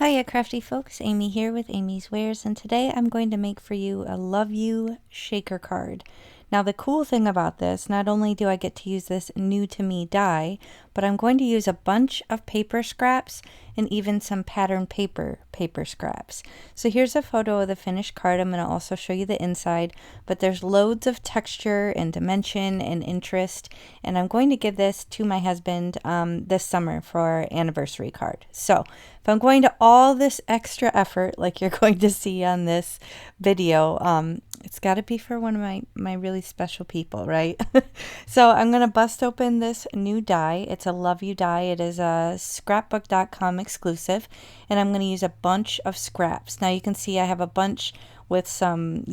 Hiya crafty folks, Amy here with Amyswares, and today I'm going to make for you a Love You shaker card. Now the cool thing about this, not only do I get to use this new to me die, but I'm going to use a bunch of paper scraps and even some pattern paper scraps. So here's a photo of the finished card. I'm going to also show you the inside, but there's loads of texture and dimension and interest, and I'm going to give this to my husband this summer for our anniversary card. So if I'm going to all this extra effort like you're going to see on this video, it's got to be for one of my really special people, right? So I'm going to bust open this new die. It's a Love You die. It is a scrapbook.com exclusive, and I'm going to use a bunch of scraps. Now you can see I have a bunch with some,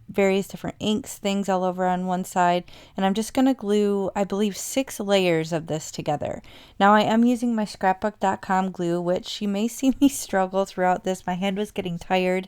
various different inks, things all over on one side, and I'm just going to glue, I believe, 6 layers of this together. Now I am using my scrapbook.com glue, which you may see me struggle throughout this. My hand was getting tired.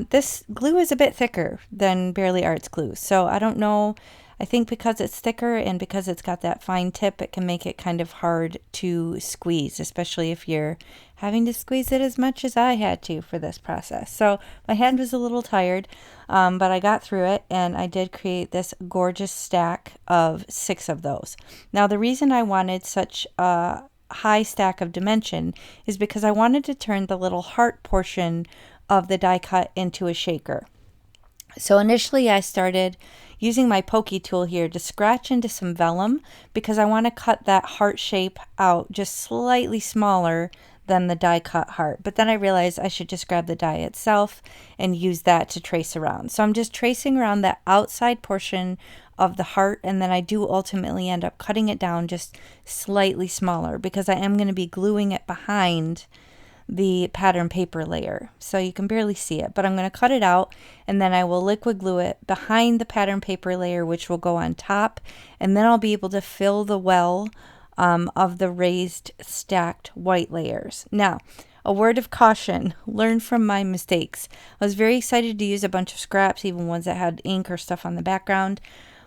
This glue is a bit thicker than Barely Arts glue, so I don't know. I think because it's thicker and because it's got that fine tip, it can make it kind of hard to squeeze, especially if you're having to squeeze it as much as I had to for this process. So my hand was a little tired, but I got through it, and I did create this gorgeous stack of 6 of those. Now the reason I wanted such a high stack of dimension is because I wanted to turn the little heart portion of the die cut into a shaker. So initially I started using my pokey tool here to scratch into some vellum because I want to cut that heart shape out just slightly smaller than the die cut heart. But then I realized I should just grab the die itself and use that to trace around. So I'm just tracing around that outside portion of the heart, and then I do ultimately end up cutting it down just slightly smaller because I am going to be gluing it behind the pattern paper layer, so you can barely see it, but I'm going to cut it out, and then I will liquid glue it behind the pattern paper layer, which will go on top, and then I'll be able to fill the well of the raised stacked white layers. Now, a word of caution, learn from my mistakes. I was very excited to use a bunch of scraps, even ones that had ink or stuff on the background,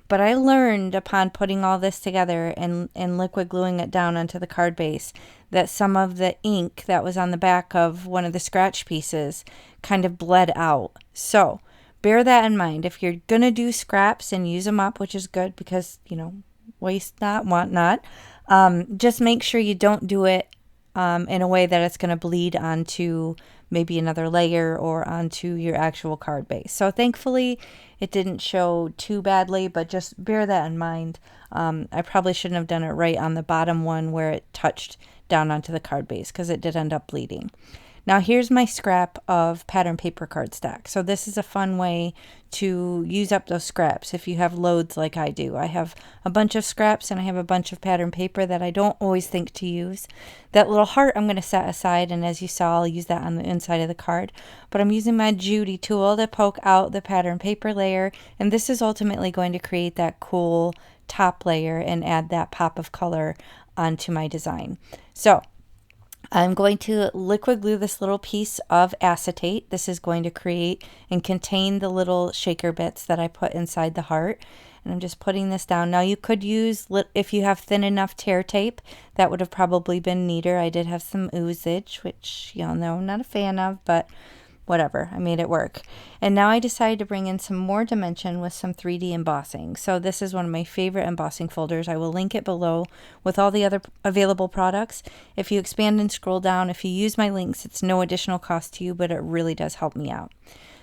but I learned upon putting all this together and liquid gluing it down onto the card base that some of the ink that was on the back of one of the scratch pieces kind of bled out. So bear that in mind. If you're going to do scraps and use them up, which is good because, waste not, want not, just make sure you don't do it in a way that it's going to bleed onto maybe another layer or onto your actual card base. So thankfully it didn't show too badly, but just bear that in mind. I probably shouldn't have done it right on the bottom one where it touched down onto the card base because it did end up bleeding. Now here's my scrap of pattern paper cardstock. So this is a fun way to use up those scraps if you have loads like I do. I have a bunch of scraps and I have a bunch of pattern paper that I don't always think to use. That little heart I'm going to set aside, and as you saw, I'll use that on the inside of the card. But I'm using my Judy tool to poke out the pattern paper layer, and this is ultimately going to create that cool top layer and add that pop of color onto my design. So I'm going to liquid glue this little piece of acetate. This is going to create and contain the little shaker bits that I put inside the heart. And I'm just putting this down. Now you could use, if you have thin enough tear tape, that would have probably been neater. I did have some oozage, which y'all know I'm not a fan of, but whatever, I made it work. And now I decided to bring in some more dimension with some 3D embossing. So this is one of my favorite embossing folders. I will link it below with all the other available products. If you expand and scroll down, if you use my links, it's no additional cost to you, but it really does help me out.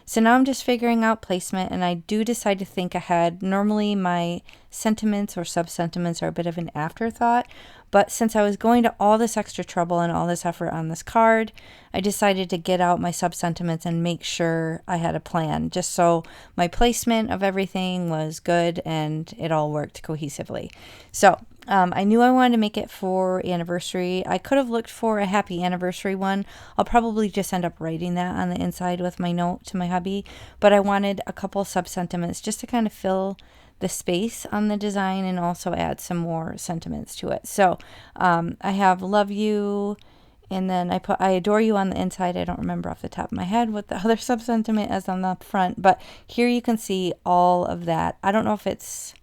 So now I'm just figuring out placement, and I do decide to think ahead. Normally my sentiments or sub-sentiments are a bit of an afterthought, but since I was going to all this extra trouble and all this effort on this card, I decided to get out my sub-sentiments and make sure I had a plan, just so my placement of everything was good and it all worked cohesively. So I knew I wanted to make it for anniversary. I could have looked for a happy anniversary one. I'll probably just end up writing that on the inside with my note to my hubby, but I wanted a couple sub-sentiments just to kind of fill the space on the design and also add some more sentiments to it. So I have love you, and then I put I adore you on the inside. I don't remember off the top of my head what the other sub-sentiment is on the front, but here you can see all of that. I don't know if it's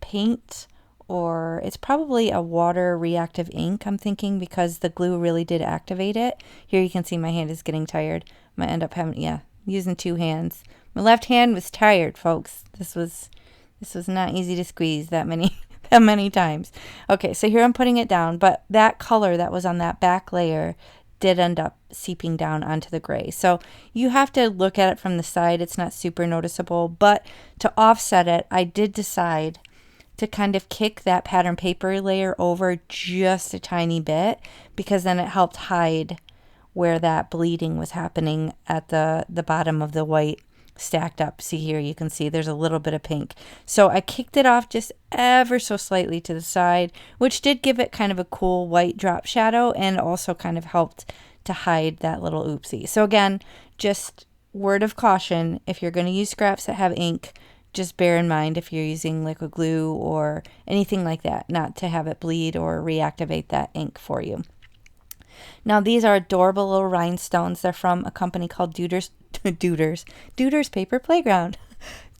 paint or it's probably a water reactive ink, I'm thinking, because the glue really did activate it. Here you can see my hand is getting tired. I'm gonna end up having, yeah, using two hands. My left hand was tired, folks. This was not easy to squeeze that many that many times. Okay, so here I'm putting it down, but that color that was on that back layer did end up seeping down onto the gray. So you have to look at it from the side. It's not super noticeable, but to offset it, I did decide to kind of kick that pattern paper layer over just a tiny bit, because then it helped hide where that bleeding was happening at the bottom of the white stacked up. See here, you can see there's a little bit of pink. So I kicked it off just ever so slightly to the side, which did give it kind of a cool white drop shadow and also kind of helped to hide that little oopsie. So again, just word of caution, if you're going to use scraps that have ink, just bear in mind if you're using liquid glue or anything like that, not to have it bleed or reactivate that ink for you. Now these are adorable little rhinestones. They're from a company called Doodles Paper Playground.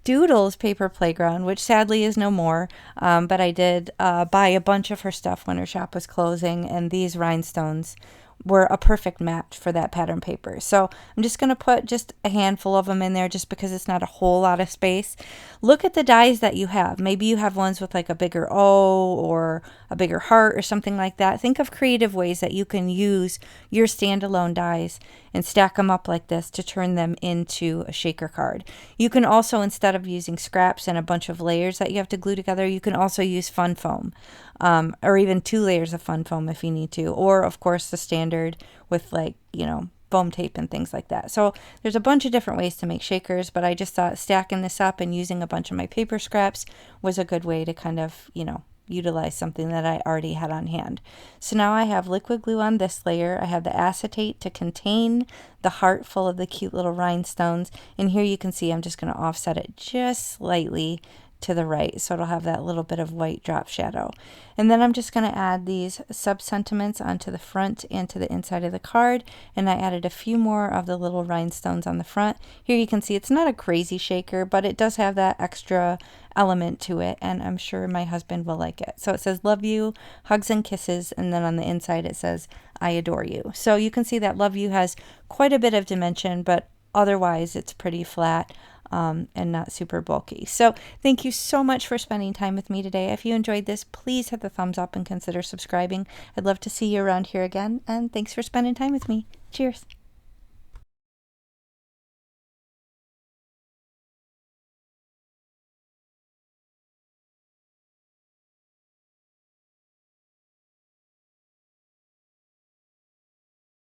Doodles Paper Playground, which sadly is no more, but I did buy a bunch of her stuff when her shop was closing, and these rhinestones were a perfect match for that pattern paper. So I'm just going to put just a handful of them in there just because it's not a whole lot of space. Look at the dies that you have. Maybe you have ones with like a bigger O or a bigger heart or something like that. Think of creative ways that you can use your standalone dies and stack them up like this to turn them into a shaker card. You can also, instead of using scraps and a bunch of layers that you have to glue together, you can also use fun foam, or even 2 layers of fun foam if you need to, or of course the standard with, like, you know, foam tape and things like that. So there's a bunch of different ways to make shakers, but I just thought stacking this up and using a bunch of my paper scraps was a good way to kind of, you know, utilize something that I already had on hand. So now I have liquid glue on this layer. I have the acetate to contain the heart full of the cute little rhinestones. And here you can see I'm just going to offset it just slightly to the right, so it'll have that little bit of white drop shadow. And then I'm just going to add these sub-sentiments onto the front and to the inside of the card, and I added a few more of the little rhinestones on the front. Here you can see it's not a crazy shaker, but it does have that extra element to it, and I'm sure my husband will like it. So it says love you, hugs and kisses, and then on the inside it says I adore you. So you can see that love you has quite a bit of dimension, but otherwise it's pretty flat. And not super bulky. So thank you so much for spending time with me today. If you enjoyed this, please hit the thumbs up and consider subscribing. I'd love to see you around here again, and thanks for spending time with me. Cheers.